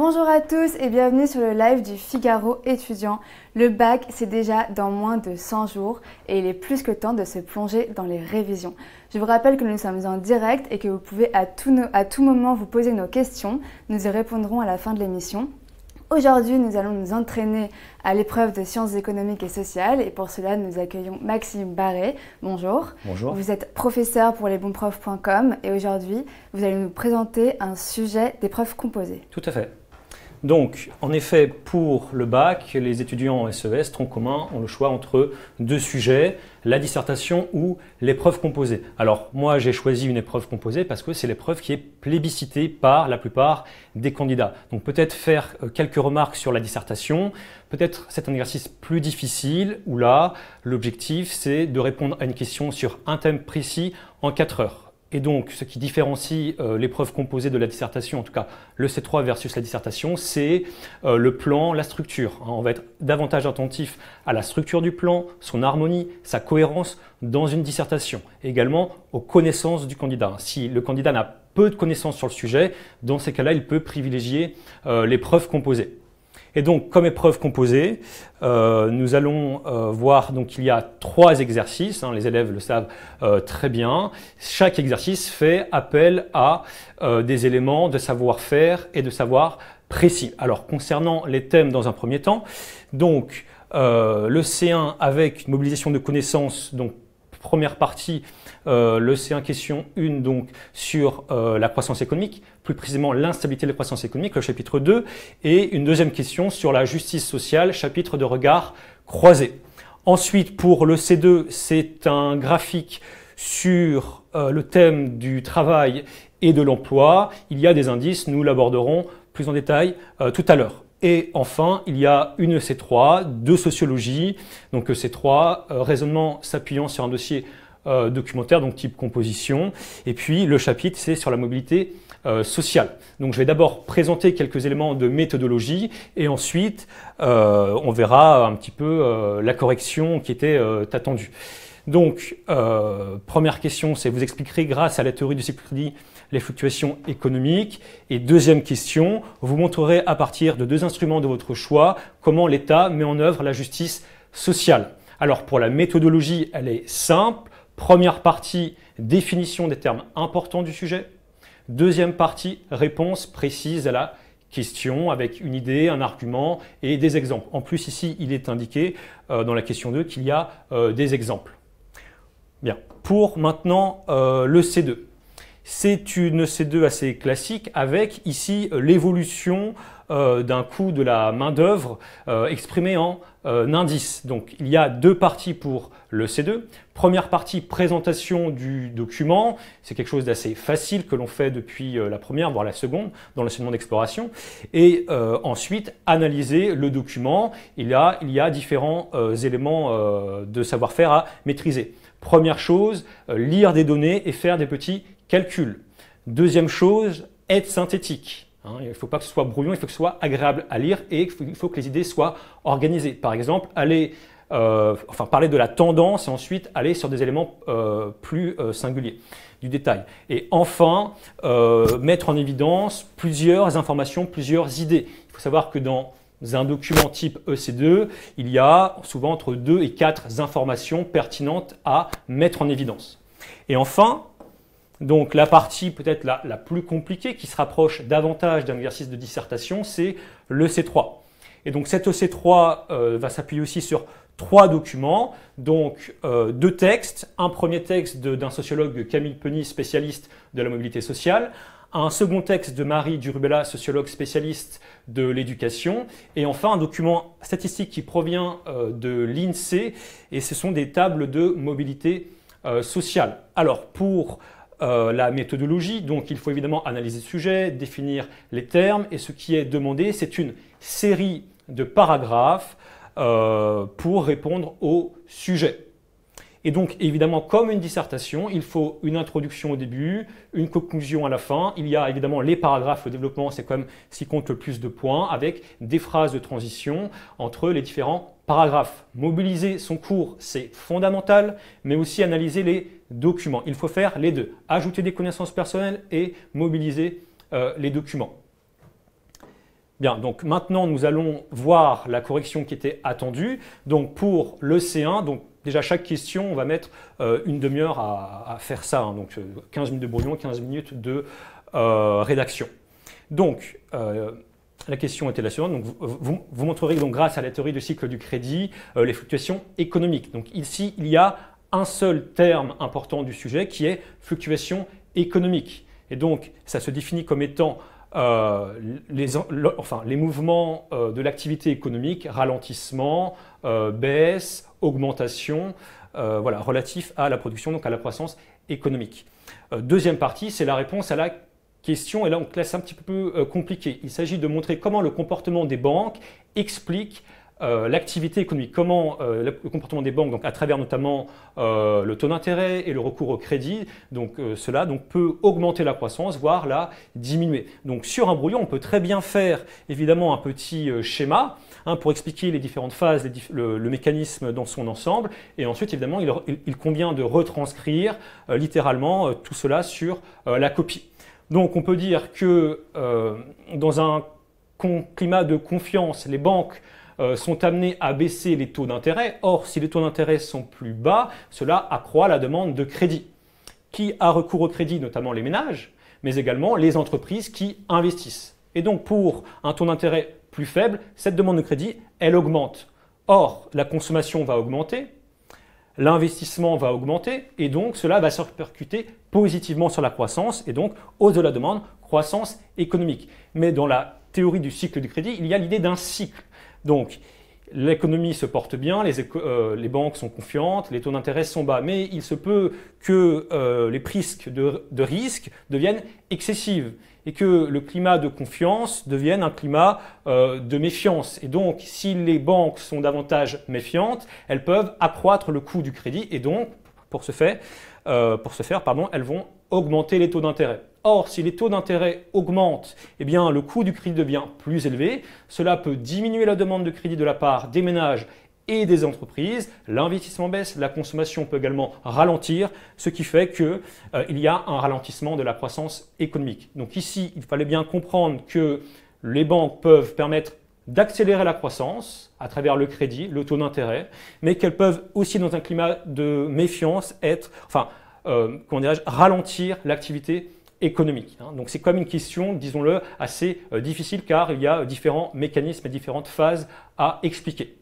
Bonjour à tous et bienvenue sur le live du Figaro étudiant. Le bac, c'est déjà dans moins de 100 jours et il est plus que temps de se plonger dans les révisions. Je vous rappelle que nous sommes en direct et que vous pouvez à tout moment vous poser nos questions. Nous y répondrons à la fin de l'émission. Aujourd'hui, nous allons nous entraîner à l'épreuve de sciences économiques et sociales et pour cela, nous accueillons Maxime Barré. Bonjour. Bonjour. Vous êtes professeur pour lesbonsprofs.com et aujourd'hui, vous allez nous présenter un sujet d'épreuve composée. Tout à fait. Donc, en effet, pour le bac, les étudiants en SES, tronc commun, ont le choix entre deux sujets, la dissertation ou l'épreuve composée. Alors, moi, j'ai choisi une épreuve composée parce que c'est l'épreuve qui est plébiscitée par la plupart des candidats. Donc, peut-être faire quelques remarques sur la dissertation. Peut-être c'est un exercice plus difficile où là, l'objectif, c'est de répondre à une question sur un thème précis en 4 heures. Et donc, ce qui différencie l'épreuve composée de la dissertation, en tout cas le C3 versus la dissertation, c'est le plan, la structure. On va être davantage attentif à la structure du plan, son harmonie, sa cohérence dans une dissertation. Et également aux connaissances du candidat. Si le candidat n'a peu de connaissances sur le sujet, dans ces cas-là, il peut privilégier l'épreuve composée. Et donc, comme épreuve composée, nous allons voir qu'il y a 3 exercices, les élèves le savent très bien. Chaque exercice fait appel à des éléments de savoir-faire et de savoir précis. Alors, concernant les thèmes dans un premier temps, donc le C1 avec une mobilisation de connaissances, donc première partie, le C1 question 1 donc sur la croissance économique, plus précisément l'instabilité de la croissance économique, le chapitre 2, et une deuxième question sur la justice sociale, chapitre de regard croisé. Ensuite, pour le C2, c'est un graphique sur le thème du travail et de l'emploi. Il y a des indices, nous l'aborderons plus en détail tout à l'heure. Et enfin, il y a une C3 de sociologie, donc C3, raisonnement s'appuyant sur un dossier documentaire, donc type composition. Et puis le chapitre, c'est sur la mobilité sociale. Donc je vais d'abord présenter quelques éléments de méthodologie et ensuite on verra un petit peu la correction qui était attendue. Donc, première question, c'est vous expliquerez grâce à la théorie du cycle crédit les fluctuations économiques. Et deuxième question, vous montrerez à partir de 2 instruments de votre choix comment l'État met en œuvre la justice sociale. Alors, pour la méthodologie, elle est simple. Première partie, définition des termes importants du sujet. Deuxième partie, réponse précise à la question avec une idée, un argument et des exemples. En plus, ici, il est indiqué dans la question 2 qu'il y a des exemples. Bien, pour maintenant le C2. C'est une C2 assez classique avec ici l'évolution d'un coût de la main-d'œuvre exprimé en indice. Donc il y a 2 parties pour le C2. Première partie, présentation du document. C'est quelque chose d'assez facile que l'on fait depuis la première, voire la seconde, dans l'enseignement d'exploration. Et ensuite, analyser le document. Il y a différents éléments de savoir-faire à maîtriser. Première chose, lire des données et faire des petits calculs. Deuxième chose, être synthétique. Il ne faut pas que ce soit brouillon, il faut que ce soit agréable à lire et il faut que les idées soient organisées. Par exemple, parler de la tendance et ensuite aller sur des éléments plus singuliers, du détail. Et enfin, mettre en évidence plusieurs informations, plusieurs idées. Il faut savoir que dans un document type EC2, il y a souvent entre 2 et 4 informations pertinentes à mettre en évidence. Et enfin, donc la partie peut-être la plus compliquée qui se rapproche davantage d'un exercice de dissertation, c'est le C3. Et donc cet EC3 va s'appuyer aussi sur 3 documents, donc 2 textes. Un premier texte d'un sociologue, Camille Penny, spécialiste de la mobilité sociale. Un second texte de Marie Durubella, sociologue spécialiste de l'éducation. Et enfin, un document statistique qui provient de l'INSEE. Et ce sont des tables de mobilité sociale. Alors, pour la méthodologie, donc il faut évidemment analyser le sujet, définir les termes. Et ce qui est demandé, c'est une série de paragraphes pour répondre au sujet. Et donc, évidemment, comme une dissertation, il faut une introduction au début, une conclusion à la fin. Il y a évidemment les paragraphes, le développement, c'est quand même ce qui compte le plus de points, avec des phrases de transition entre les différents paragraphes. Mobiliser son cours, c'est fondamental, mais aussi analyser les documents. Il faut faire les deux, ajouter des connaissances personnelles et mobiliser les documents. Bien, donc maintenant nous allons voir la correction qui était attendue. Donc pour le C1, donc déjà chaque question, on va mettre une demi-heure à faire ça, hein, donc 15 minutes de brouillon, 15 minutes de rédaction. Donc la question était la suivante, donc vous montrerez donc grâce à la théorie du cycle du crédit les fluctuations économiques. Donc ici il y a un seul terme important du sujet qui est fluctuation économique. Et donc ça se définit comme étant les mouvements de l'activité économique, ralentissement, baisse, augmentation, voilà, relatif à la production, donc à la croissance économique. Deuxième partie, c'est la réponse à la question, et là c'est un petit peu compliqué. Il s'agit de montrer comment le comportement des banques explique l'activité économique, comment le comportement des banques, donc à travers notamment le taux d'intérêt et le recours au crédit, donc cela donc, peut augmenter la croissance, voire la diminuer. Donc sur un brouillon, on peut très bien faire évidemment un petit schéma hein, pour expliquer les différentes phases, le mécanisme dans son ensemble, et ensuite évidemment il convient de retranscrire littéralement tout cela sur la copie. Donc on peut dire que dans un climat de confiance, les banques sont amenés à baisser les taux d'intérêt. Or, si les taux d'intérêt sont plus bas, cela accroît la demande de crédit. Qui a recours au crédit, notamment les ménages, mais également les entreprises qui investissent. Et donc, pour un taux d'intérêt plus faible, cette demande de crédit, elle augmente. Or, la consommation va augmenter, l'investissement va augmenter, et donc cela va se répercuter positivement sur la croissance, et donc hausse de la demande, croissance économique. Mais dans la théorie du cycle du crédit, il y a l'idée d'un cycle. Donc, l'économie se porte bien, les banques sont confiantes, les taux d'intérêt sont bas, mais il se peut que les prises de risque deviennent excessives et que le climat de confiance devienne un climat de méfiance. Et donc, si les banques sont davantage méfiantes, elles peuvent accroître le coût du crédit et donc, pour ce faire, elles vont augmenter les taux d'intérêt. Or, si les taux d'intérêt augmentent, eh bien, le coût du crédit devient plus élevé. Cela peut diminuer la demande de crédit de la part des ménages et des entreprises. L'investissement baisse, la consommation peut également ralentir, ce qui fait qu'il y a un ralentissement de la croissance économique. Donc ici, il fallait bien comprendre que les banques peuvent permettre d'accélérer la croissance à travers le crédit, le taux d'intérêt, mais qu'elles peuvent aussi, dans un climat de méfiance, ralentir l'activité économique. Donc c'est comme une question, disons-le, assez difficile car il y a différents mécanismes et différentes phases à expliquer.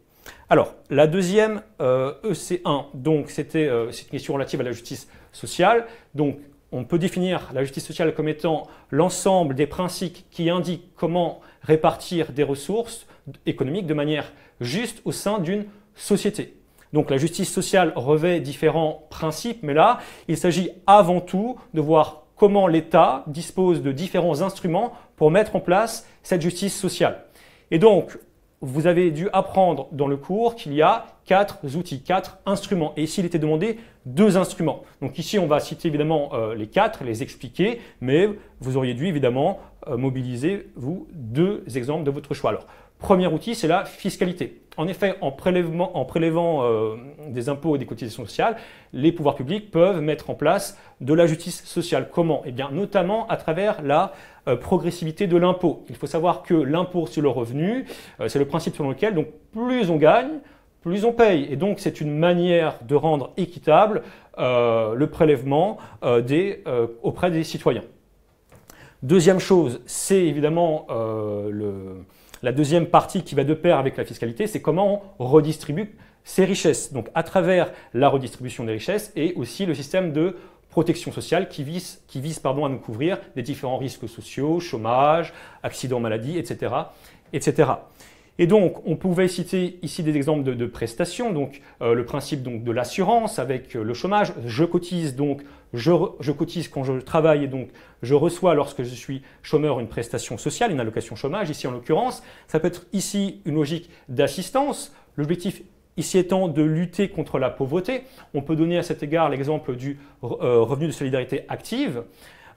Alors, la deuxième, EC1, donc c'est une question relative à la justice sociale. Donc, on peut définir la justice sociale comme étant l'ensemble des principes qui indiquent comment répartir des ressources économiques de manière juste au sein d'une société. Donc la justice sociale revêt différents principes, mais là, il s'agit avant tout de voir comment l'État dispose de différents instruments pour mettre en place cette justice sociale. Et donc, vous avez dû apprendre dans le cours qu'il y a 4 outils, 4 instruments. Et ici, il était demandé 2 instruments. Donc ici, on va citer évidemment les 4, les expliquer, mais vous auriez dû évidemment mobiliser, vous, 2 exemples de votre choix. Alors, premier outil, c'est la fiscalité. En effet, en prélevant des impôts et des cotisations sociales, les pouvoirs publics peuvent mettre en place de la justice sociale. Comment? Eh bien, notamment à travers la progressivité de l'impôt. Il faut savoir que l'impôt sur le revenu, c'est le principe selon lequel donc, plus on gagne, plus on paye. Et donc, c'est une manière de rendre équitable le prélèvement auprès des citoyens. Deuxième chose, c'est évidemment la deuxième partie qui va de pair avec la fiscalité, c'est comment on redistribue ces richesses. Donc à travers la redistribution des richesses et aussi le système de protection sociale qui vise à nous couvrir des différents risques sociaux, chômage, accidents, maladies, etc., etc. Et donc, on pouvait citer ici des exemples de prestations, donc le principe donc, de l'assurance avec le chômage. Je cotise donc, je cotise quand je travaille et donc je reçois lorsque je suis chômeur une prestation sociale, une allocation chômage. Ici en l'occurrence, ça peut être ici une logique d'assistance. L'objectif ici étant de lutter contre la pauvreté. On peut donner à cet égard l'exemple du revenu de solidarité active.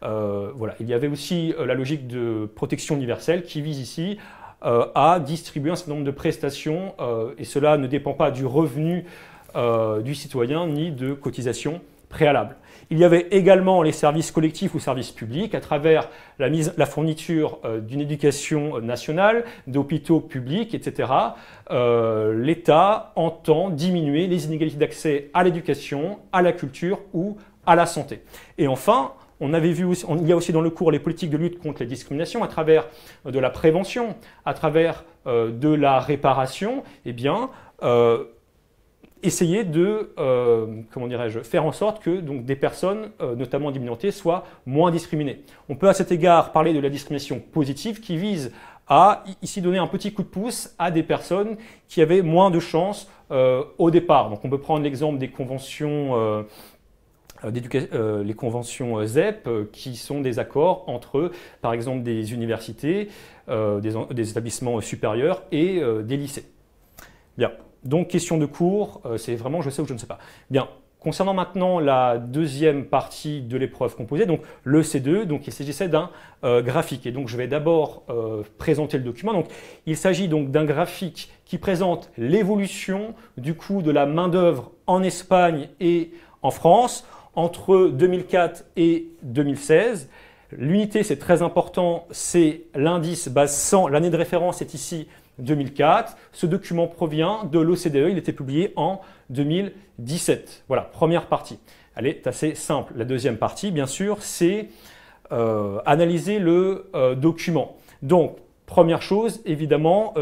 Voilà. Il y avait aussi la logique de protection universelle qui vise ici à distribuer un certain nombre de prestations et cela ne dépend pas du revenu du citoyen ni de cotisations préalable. Il y avait également les services collectifs ou services publics à travers la fourniture d'une éducation nationale, d'hôpitaux publics, etc. L'État entend diminuer les inégalités d'accès à l'éducation, à la culture ou à la santé. Et enfin, il y a aussi dans le cours les politiques de lutte contre les discriminations à travers de la prévention, à travers de la réparation, eh bien, essayer de comment dirais-je, faire en sorte que donc, des personnes, notamment en minorité, soient moins discriminées. On peut à cet égard parler de la discrimination positive qui vise à ici donner un petit coup de pouce à des personnes qui avaient moins de chances au départ. Donc on peut prendre l'exemple des conventions les conventions ZEP, qui sont des accords entre, par exemple, des universités, des établissements supérieurs et des lycées. Bien, donc question de cours, c'est vraiment je sais ou je ne sais pas. Bien, concernant maintenant la deuxième partie de l'épreuve composée, donc le C2, donc il s'agissait d'un graphique. Et donc je vais d'abord présenter le document. Donc, il s'agit donc d'un graphique qui présente l'évolution du coût de la main-d'œuvre en Espagne et en France entre 2004 et 2016. L'unité, c'est très important, c'est l'indice base 100. L'année de référence est ici 2004. Ce document provient de l'OCDE, il était publié en 2017. Voilà, première partie. Elle est assez simple. La deuxième partie, bien sûr, c'est analyser le document. Donc, première chose, évidemment,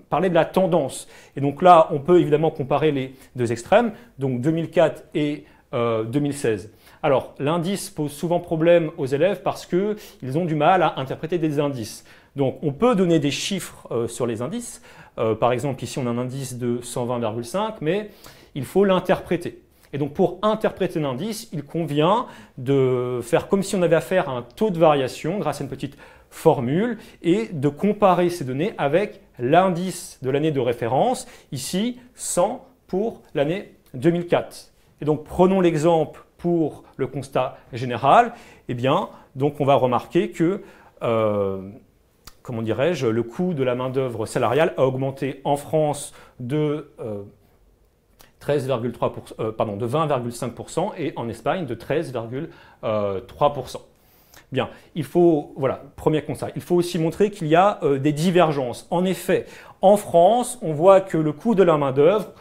parler de la tendance. Et donc là, on peut évidemment comparer les deux extrêmes, donc 2004 et 2016. Alors, l'indice pose souvent problème aux élèves parce qu'ils ont du mal à interpréter des indices. Donc, on peut donner des chiffres sur les indices. Par exemple, ici, on a un indice de 120,5, mais il faut l'interpréter. Et donc, pour interpréter l'indice, il convient de faire comme si on avait affaire à un taux de variation grâce à une petite formule et de comparer ces données avec l'indice de l'année de référence, ici 100 pour l'année 2004. Et donc, prenons l'exemple pour le constat général. Eh bien, donc on va remarquer que, comment dirais-je, le coût de la main-d'œuvre salariale a augmenté en France de 20,5% et en Espagne de 13,3%. Bien, voilà, premier constat. Il faut aussi montrer qu'il y a des divergences. En effet, en France, on voit que le coût de la main-d'œuvre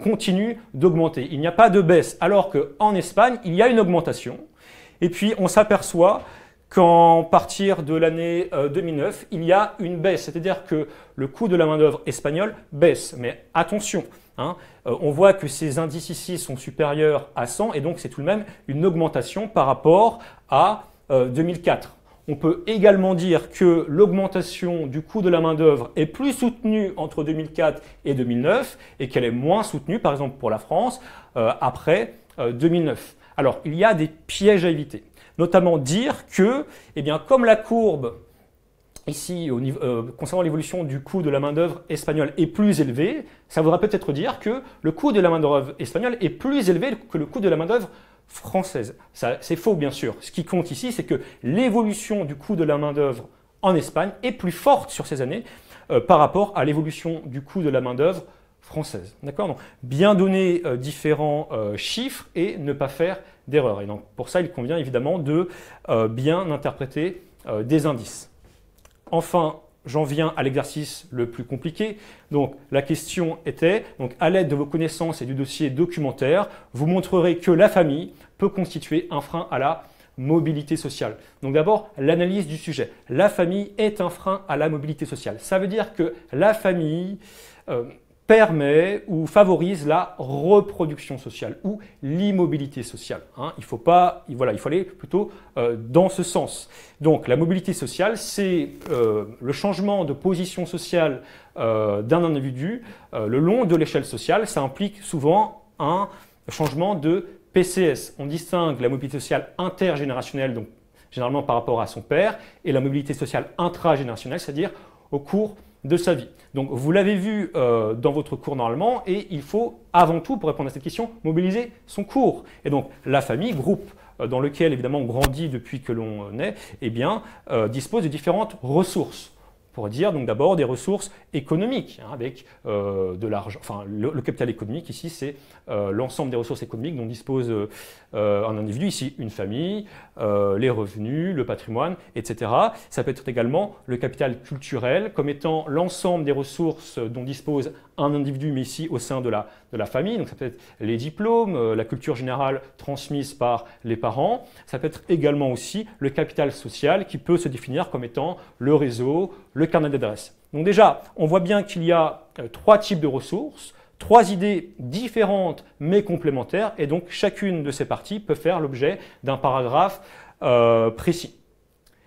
continue d'augmenter. Il n'y a pas de baisse, alors qu'en Espagne, il y a une augmentation. Et puis, on s'aperçoit qu'à partir de l'année 2009, il y a une baisse. C'est-à-dire que le coût de la main-d'œuvre espagnole baisse. Mais attention, on voit que ces indices ici sont supérieurs à 100 et donc c'est tout de même une augmentation par rapport à 2004. On peut également dire que l'augmentation du coût de la main-d'œuvre est plus soutenue entre 2004 et 2009 et qu'elle est moins soutenue, par exemple pour la France, après 2009. Alors, il y a des pièges à éviter, notamment dire que, eh bien, comme la courbe ici, concernant l'évolution du coût de la main-d'œuvre espagnole est plus élevé, ça voudra peut-être dire que le coût de la main-d'œuvre espagnole est plus élevé que le coût de la main-d'œuvre française. C'est faux, bien sûr. Ce qui compte ici, c'est que l'évolution du coût de la main-d'œuvre en Espagne est plus forte sur ces années par rapport à l'évolution du coût de la main-d'œuvre française. D'accord ? Donc, bien donner différents chiffres et ne pas faire d'erreur. Et donc, pour ça, il convient évidemment de bien interpréter des indices. Enfin, j'en viens à l'exercice le plus compliqué. Donc, la question était, donc, à l'aide de vos connaissances et du dossier documentaire, vous montrerez que la famille peut constituer un frein à la mobilité sociale. Donc d'abord, l'analyse du sujet. La famille est un frein à la mobilité sociale. Ça veut dire que la famille permet ou favorise la reproduction sociale ou l'immobilité sociale. Il faut aller plutôt dans ce sens. Donc la mobilité sociale, c'est le changement de position sociale d'un individu le long de l'échelle sociale. Ça implique souvent un changement de PCS. On distingue la mobilité sociale intergénérationnelle, donc généralement par rapport à son père, et la mobilité sociale intragénérationnelle, c'est-à-dire au cours de sa vie. Donc vous l'avez vu dans votre cours normalement et il faut avant tout, pour répondre à cette question, mobiliser son cours. Et donc la famille, groupe dans lequel évidemment on grandit depuis que l'on est, eh bien, dispose de différentes ressources. On pourrait dire donc d'abord des ressources économiques, hein, avec de l'argent. Enfin, le capital économique ici, c'est l'ensemble des ressources économiques dont dispose un individu, ici une famille, les revenus, le patrimoine, etc. Ça peut être également le capital culturel comme étant l'ensemble des ressources dont dispose un individu, mais ici au sein de la famille. Donc ça peut être les diplômes, la culture générale transmise par les parents. Ça peut être également aussi le capital social qui peut se définir comme étant le réseau, le carnet d'adresses. Donc déjà, on voit bien qu'il y a trois types de ressources, trois idées différentes mais complémentaires, et donc chacune de ces parties peut faire l'objet d'un paragraphe précis.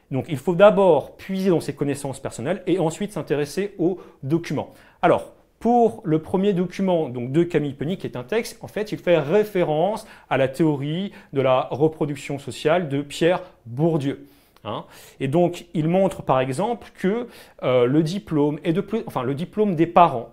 Donc il faut d'abord puiser dans ses connaissances personnelles et ensuite s'intéresser aux documents. Alors, pour le premier document donc de Camille Penny, qui est un texte, en fait, il fait référence à la théorie de la reproduction sociale de Pierre Bourdieu. Hein. Et donc, il montre par exemple que le diplôme le diplôme des parents,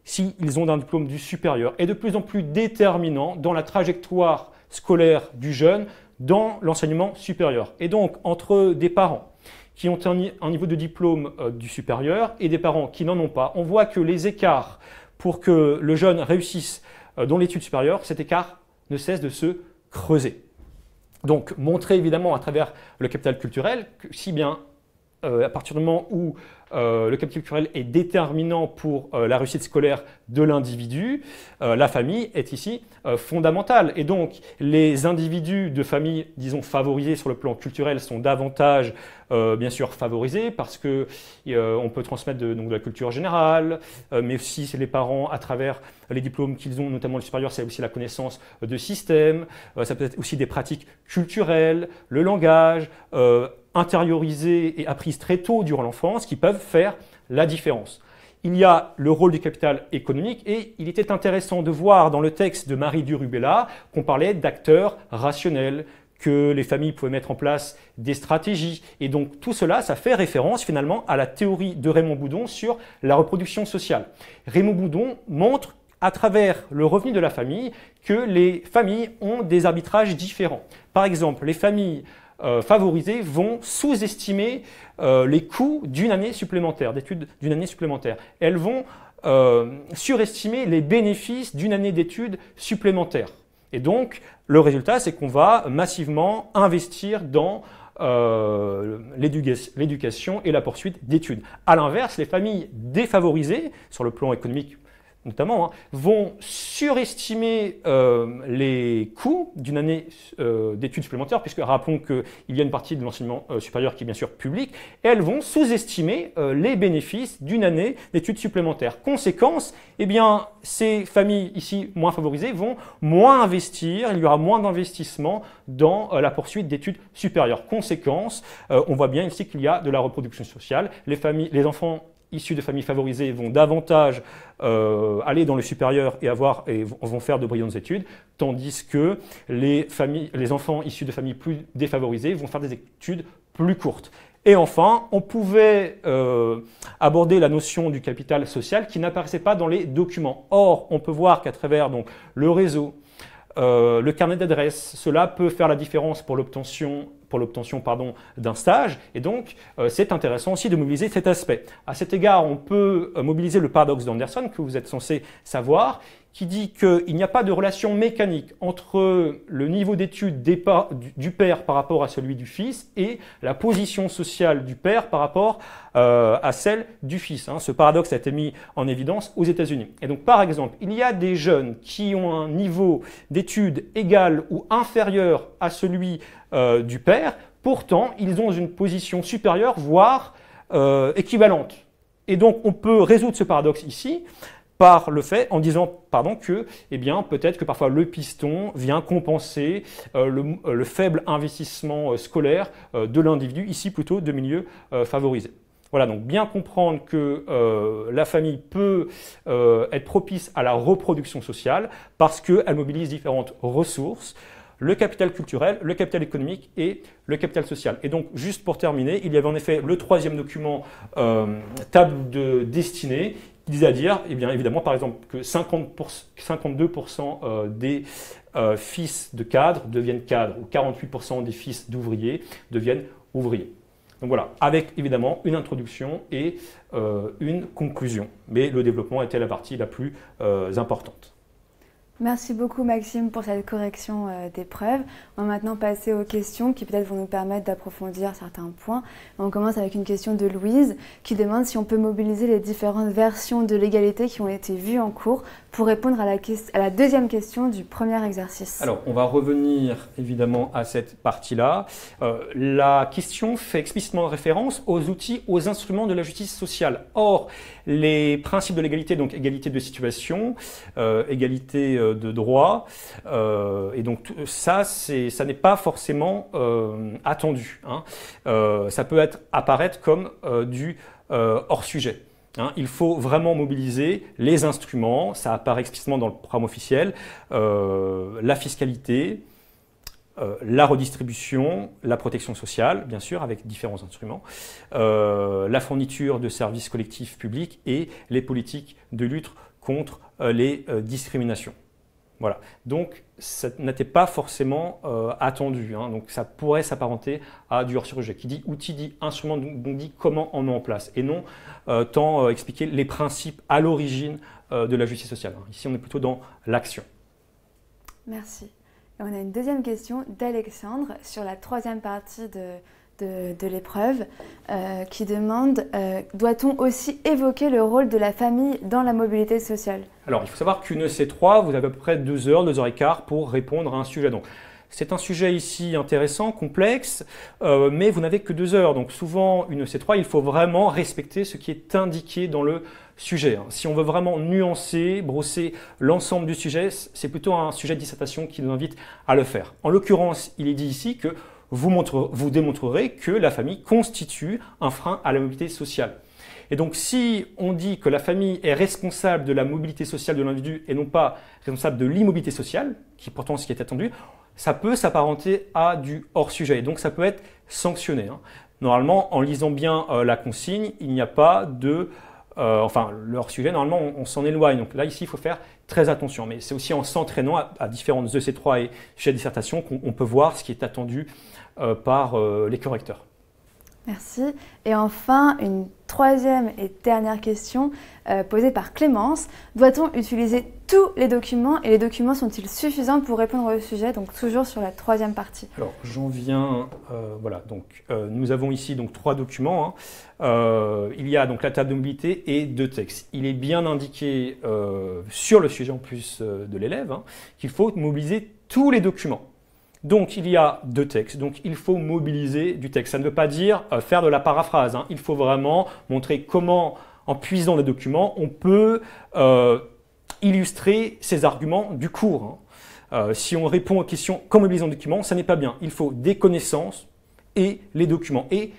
s'ils ont un diplôme du supérieur, est de plus en plus déterminant dans la trajectoire scolaire du jeune dans l'enseignement supérieur. Et donc, entre des parents qui ont un niveau de diplôme du supérieur et des parents qui n'en ont pas, on voit que les écarts pour que le jeune réussisse dans l'étude supérieure, cet écart ne cesse de se creuser. Donc, montrer évidemment à travers le capital culturel que si bien à partir du moment où le capital culturel est déterminant pour la réussite scolaire de l'individu, la famille est ici fondamentale. Et donc, les individus de familles, disons, favorisés sur le plan culturel sont davantage, bien sûr, favorisés parce que on peut transmettre donc, de la culture générale, mais aussi c'est les parents, à travers les diplômes qu'ils ont, notamment le supérieur, c'est aussi la connaissance de systèmes, ça peut être aussi des pratiques culturelles, le langage, intériorisées et apprises très tôt durant l'enfance qui peuvent faire la différence. Il y a le rôle du capital économique et il était intéressant de voir dans le texte de Marie Durubella qu'on parlait d'acteurs rationnels, que les familles pouvaient mettre en place des stratégies. Et donc tout cela, ça fait référence finalement à la théorie de Raymond Boudon sur la reproduction sociale. Raymond Boudon montre à travers le revenu de la famille que les familles ont des arbitrages différents. Par exemple, les familles favorisées vont sous-estimer les coûts d'une année supplémentaire, d'études d'une année supplémentaire. Elles vont surestimer les bénéfices d'une année d'études supplémentaires. Et donc, le résultat, c'est qu'on va massivement investir dans l'éducation et la poursuite d'études. À l'inverse, les familles défavorisées, sur le plan économique notamment, vont surestimer les coûts d'une année d'études supplémentaires, puisque rappelons qu'il y a une partie de l'enseignement supérieur qui est bien sûr public, et elles vont sous-estimer les bénéfices d'une année d'études supplémentaires. Conséquence, eh bien, ces familles ici moins favorisées vont moins investir, il y aura moins d'investissement dans la poursuite d'études supérieures. Conséquence, on voit bien ici qu'il y a de la reproduction sociale, les enfants issus de familles favorisées vont davantage aller dans le supérieur et vont faire de brillantes études, tandis que les enfants issus de familles plus défavorisées vont faire des études plus courtes. Et enfin, on pouvait aborder la notion du capital social qui n'apparaissait pas dans les documents. Or, on peut voir qu'à travers donc, le réseau, le carnet d'adresses, cela peut faire la différence pour l'obtention d'un stage, et donc c'est intéressant aussi de mobiliser cet aspect. À cet égard, on peut mobiliser le paradoxe d'Anderson, que vous êtes censé savoir, qui dit qu'il n'y a pas de relation mécanique entre le niveau d'études du père par rapport à celui du fils et la position sociale du père par rapport à celle du fils. Ce paradoxe a été mis en évidence aux États-Unis. Et donc, par exemple, il y a des jeunes qui ont un niveau d'études égal ou inférieur à celui du père, pourtant, ils ont une position supérieure, voire équivalente. Et donc, on peut résoudre ce paradoxe ici par le fait, en disant que peut-être que parfois le piston vient compenser le faible investissement scolaire de l'individu, ici plutôt de milieu favorisé. Voilà, donc bien comprendre que la famille peut être propice à la reproduction sociale parce qu'elle mobilise différentes ressources, le capital culturel, le capital économique et le capital social. Et donc, juste pour terminer, il y avait en effet le troisième document, table de destinée, qui disait à dire, évidemment, par exemple, que 52% des fils de cadres deviennent cadres, ou 48% des fils d'ouvriers deviennent ouvriers. Donc voilà, avec évidemment une introduction et une conclusion. Mais le développement était la partie la plus importante. Merci beaucoup Maxime pour cette correction des preuves. On va maintenant passer aux questions qui peut-être vont nous permettre d'approfondir certains points. On commence avec une question de Louise qui demande si on peut mobiliser les différentes versions de l'égalité qui ont été vues en cours pour répondre à la deuxième question du premier exercice. Alors, on va revenir évidemment à cette partie-là. La question fait explicitement référence aux outils, aux instruments de la justice sociale. Or, les principes de l'égalité, donc égalité de situation, égalité de droit, et donc ça n'est pas forcément attendu. Hein. Ça peut apparaître comme du hors-sujet. Hein, il faut vraiment mobiliser les instruments, ça apparaît explicitement dans le programme officiel, la fiscalité, la redistribution, la protection sociale, bien sûr, avec différents instruments, la fourniture de services collectifs publics et les politiques de lutte contre les discriminations. Voilà. Donc, ça n'était pas forcément attendu. Hein. Donc, ça pourrait s'apparenter à du hors-sujet. Qui dit outil dit instrument, donc dit comment on met en place. Et non tant expliquer les principes à l'origine de la justice sociale. Ici, on est plutôt dans l'action. Merci. Et on a une deuxième question d'Alexandre sur la troisième partie de l'épreuve qui demande doit-on aussi évoquer le rôle de la famille dans la mobilité sociale? Alors, il faut savoir qu'une EC3, vous avez à peu près 2 heures, 2 heures et quart pour répondre à un sujet. Donc, c'est un sujet ici intéressant, complexe, mais vous n'avez que 2 heures. Donc, souvent, une EC3, il faut vraiment respecter ce qui est indiqué dans le sujet. Si on veut vraiment nuancer, brosser l'ensemble du sujet, c'est plutôt un sujet de dissertation qui nous invite à le faire. En l'occurrence, il est dit ici que vous démontrerez que la famille constitue un frein à la mobilité sociale. Et donc, si on dit que la famille est responsable de la mobilité sociale de l'individu et non pas responsable de l'immobilité sociale, qui est pourtant ce qui est attendu, ça peut s'apparenter à du hors-sujet. Et donc, ça peut être sanctionné. Hein. Normalement, en lisant bien la consigne, il n'y a pas de... le hors-sujet, normalement, on s'en éloigne. Donc là, ici, il faut faire très attention. Mais c'est aussi en s'entraînant à différentes EC3 et sujets de dissertation qu'on peut voir ce qui est attendu par les correcteurs. Merci. Et enfin, une troisième et dernière question posée par Clémence. Doit-on utiliser tous les documents et les documents sont-ils suffisants pour répondre au sujet? Donc toujours sur la troisième partie. Alors j'en viens, voilà, donc nous avons ici donc 3 documents. Hein. Il y a donc la table de mobilité et 2 textes. Il est bien indiqué sur le sujet en plus de l'élève hein, qu'il faut mobiliser tous les documents. Donc, il y a 2 textes, donc il faut mobiliser du texte. Ça ne veut pas dire faire de la paraphrase. Hein. Il faut vraiment montrer comment, en puisant les documents, on peut illustrer ces arguments du cours. Hein. Si on répond aux questions « comment mobiliser un document », ça n'est pas bien. Il faut des connaissances et les documents, et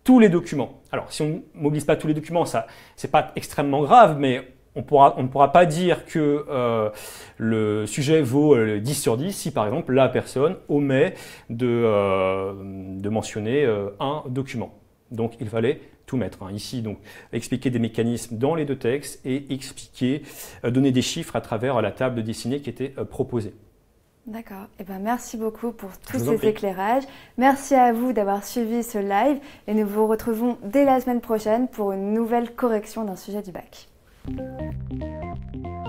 tous les documents. Alors, si on ne mobilise pas tous les documents, ce n'est pas extrêmement grave, mais on ne pourra pas dire que le sujet vaut 10 sur 10 si par exemple la personne omet de mentionner un document. Donc il fallait tout mettre. Hein. Ici, donc, expliquer des mécanismes dans les 2 textes et expliquer, donner des chiffres à travers la table dessinée qui était proposée. D'accord. Eh ben, merci beaucoup pour tous ces éclairages. Merci à vous d'avoir suivi ce live et nous vous retrouvons dès la semaine prochaine pour une nouvelle correction d'un sujet du bac. Thank you.